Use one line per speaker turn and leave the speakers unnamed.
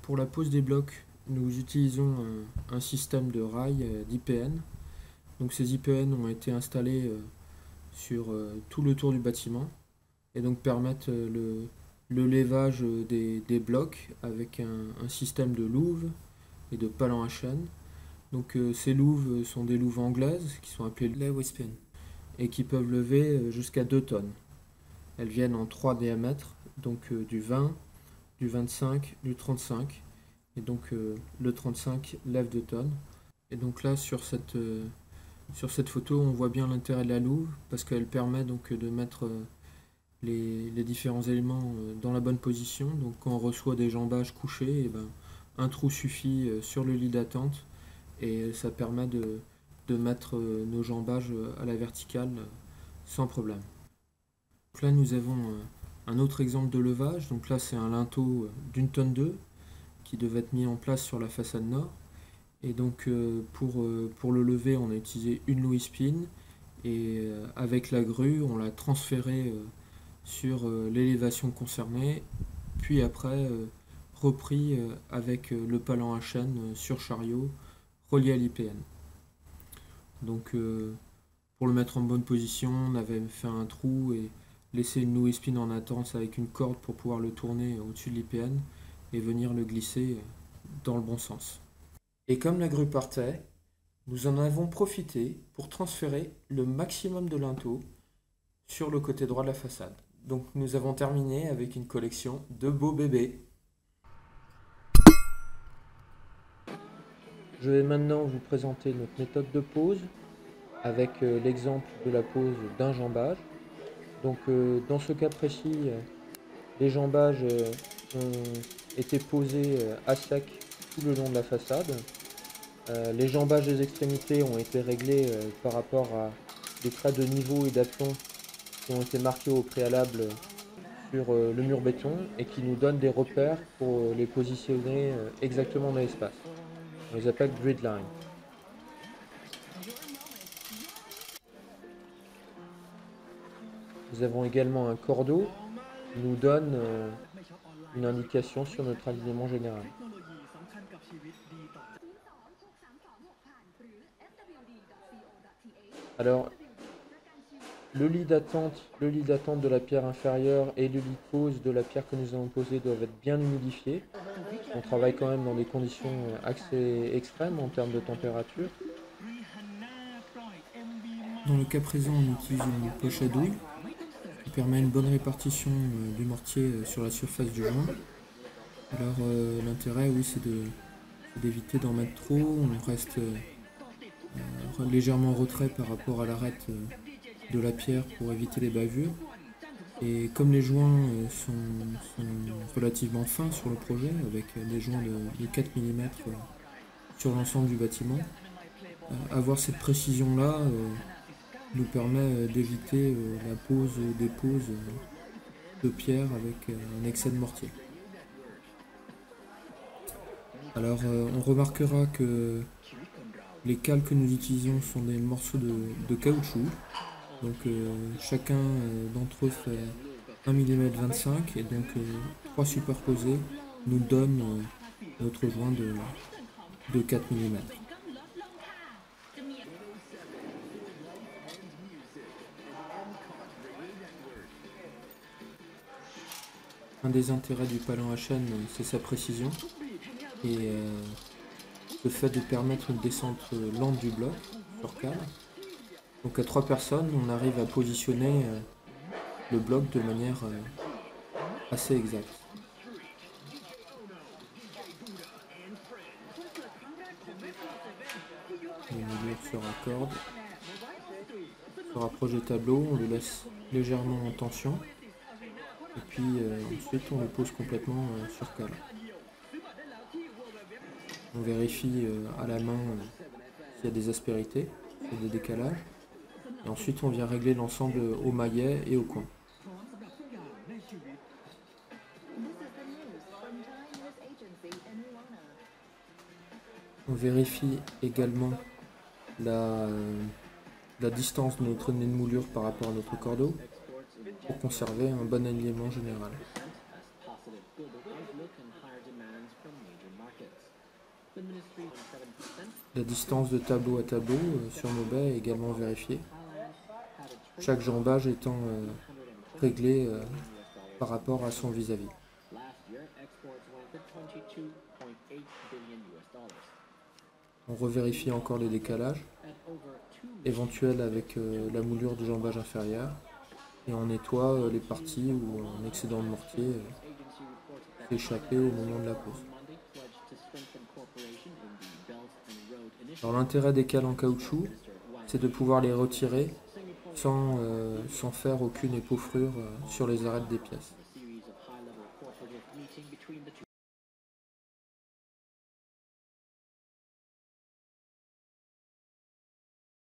pour la pose des blocs, nous utilisons un système de rails d'IPN. Donc ces IPN ont été installés sur tout le tour du bâtiment et donc permettent le levage des blocs avec un système de louves et de palans à chaîne. Donc ces louves sont des louves anglaises qui sont appelées Lewis pin et qui peuvent lever jusqu'à 2 tonnes. Elles viennent en 3 diamètres, donc du 20, du 25, du 35. Et donc le 35 lève 2 tonnes. Et donc là sur cette photo on voit bien l'intérêt de la louve parce qu'elle permet donc de mettre les différents éléments dans la bonne position. Donc quand on reçoit des jambages couchés, et ben, un trou suffit sur le lit d'attente et ça permet de mettre nos jambages à la verticale sans problème. Donc là nous avons un autre exemple de levage. Donc là c'est un linteau d'une tonne 2 qui devait être mis en place sur la façade nord. Et donc pour le lever on a utilisé une Lewis pin et avec la grue on l'a transféré sur l'élévation concernée, puis après repris avec le palan à chaîne sur chariot relié à l'IPN. Donc pour le mettre en bonne position, on avait fait un trou et laissé une Lewis pin en attente avec une corde pour pouvoir le tourner au-dessus de l'IPN et venir le glisser dans le bon sens. Et comme la grue partait, nous en avons profité pour transférer le maximum de linteaux sur le côté droit de la façade. Donc nous avons terminé avec une collection de beaux bébés. Je vais maintenant vous présenter notre méthode de pose avec l'exemple de la pose d'un jambage. Donc dans ce cas précis, les jambages ont été posés à sec tout le long de la façade. Les jambages des extrémités ont été réglés par rapport à des traits de niveau et d'aplomb qui ont été marqués au préalable sur le mur béton et qui nous donnent des repères pour les positionner exactement dans l'espace. On les appelle grid line. Nous avons également un cordeau qui nous donne une indication sur notre alignement général. Alors, le lit d'attente de la pierre inférieure et le lit de pose de la pierre que nous allons poser doivent être bien humidifiés. On travaille quand même dans des conditions assez extrêmes en termes de température. Dans le cas présent, on utilise une poche à douille qui permet une bonne répartition du mortier sur la surface du joint. Alors l'intérêt, oui, c'est d'éviter d'en mettre trop. On reste légèrement en retrait par rapport à l'arête de la pierre pour éviter les bavures. Et comme les joints sont relativement fins sur le projet, avec des joints de 4 mm sur l'ensemble du bâtiment, avoir cette précision-là nous permet d'éviter la pose des poses de pierre avec un excès de mortier. Alors on remarquera que les cales que nous utilisons sont des morceaux de caoutchouc. Donc chacun d'entre eux fait 1 mm 25 et donc 3 superposés nous donnent notre joint de 4 mm. Un des intérêts du palan à chaîne, c'est sa précision et le fait de permettre une descente lente du bloc sur cale. Donc à 3 personnes, on arrive à positionner le bloc de manière assez exacte. Le moulure se raccorde, se rapproche du tableau, on le laisse légèrement en tension et puis ensuite on le pose complètement sur cale. On vérifie à la main s'il y a des aspérités, s'il y a des décalages. Et ensuite on vient régler l'ensemble au maillet et au coin. On vérifie également la distance de notre nez de moulure par rapport à notre cordeau pour conserver un bon alignement général. La distance de tableau à tableau sur nos baies est également vérifiée. Chaque jambage étant réglé par rapport à son vis-à-vis. On revérifie encore les décalages éventuels avec la moulure du jambage inférieur et on nettoie les parties où un excédent de mortier s'est échappé au moment de la pose. Alors l'intérêt des cales en caoutchouc, c'est de pouvoir les retirer sans faire aucune épaufrure sur les arêtes des pièces.